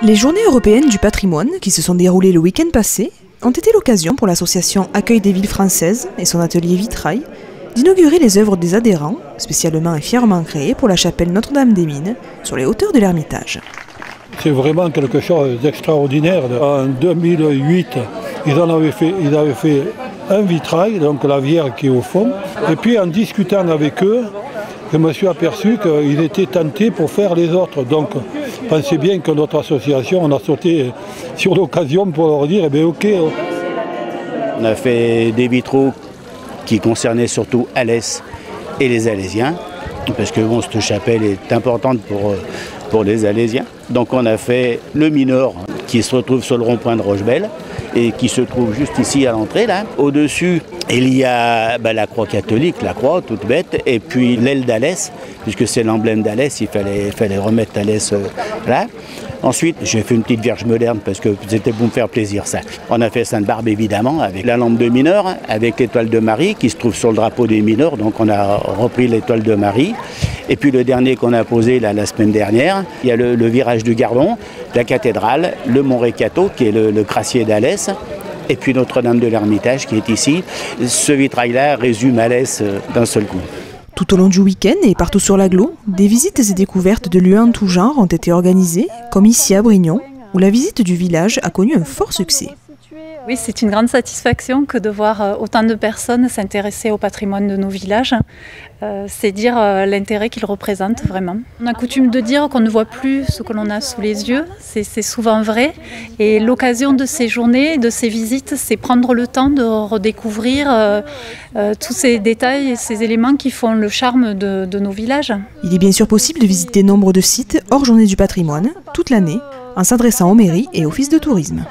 Les Journées européennes du patrimoine, qui se sont déroulées le week-end passé, ont été l'occasion pour l'association Accueil des villes françaises et son atelier Vitrail d'inaugurer les œuvres des adhérents, spécialement et fièrement créées pour la chapelle Notre-Dame-des-Mines, sur les hauteurs de l'Ermitage. C'est vraiment quelque chose d'extraordinaire. En 2008, ils avaient fait un vitrail, donc la Vierge qui est au fond. Et puis en discutant avec eux, je me suis aperçu qu'ils étaient tentés pour faire les autres. Donc pensez bien que notre association, on a sauté sur l'occasion pour leur dire, eh bien ok. On a fait des vitraux qui concernaient surtout Alès et les Alésiens, parce que bon, cette chapelle est importante pour les Alésiens. Donc on a fait le mineur qui se retrouve sur le rond-point de Rochebelle et qui se trouve juste ici à l'entrée là. Au-dessus, il y a la croix catholique, la croix toute bête, et puis l'aile d'Alès, puisque c'est l'emblème d'Alès, il fallait remettre Alès là. Ensuite, j'ai fait une petite Vierge moderne parce que c'était pour me faire plaisir ça. On a fait Sainte-Barbe évidemment avec la lampe de mineur, avec l'étoile de Marie qui se trouve sur le drapeau des mineurs, donc on a repris l'étoile de Marie. Et puis le dernier qu'on a posé là, la semaine dernière, il y a le virage du Gardon, la cathédrale, le Mont Récato qui est le crassier d'Alès, et puis Notre-Dame de l'Ermitage qui est ici. Ce vitrail-là résume Alès d'un seul coup. Tout au long du week-end et partout sur l'agglo, des visites et découvertes de lieux en tout genre ont été organisées, comme ici à Brignon, où la visite du village a connu un fort succès. Oui, c'est une grande satisfaction que de voir autant de personnes s'intéresser au patrimoine de nos villages. C'est dire l'intérêt qu'il représente vraiment. On a coutume de dire qu'on ne voit plus ce que l'on a sous les yeux, c'est souvent vrai. Et l'occasion de ces journées, de ces visites, c'est prendre le temps de redécouvrir tous ces détails et ces éléments qui font le charme de nos villages. Il est bien sûr possible de visiter nombre de sites hors journée du patrimoine, toute l'année, en s'adressant aux mairies et offices de tourisme.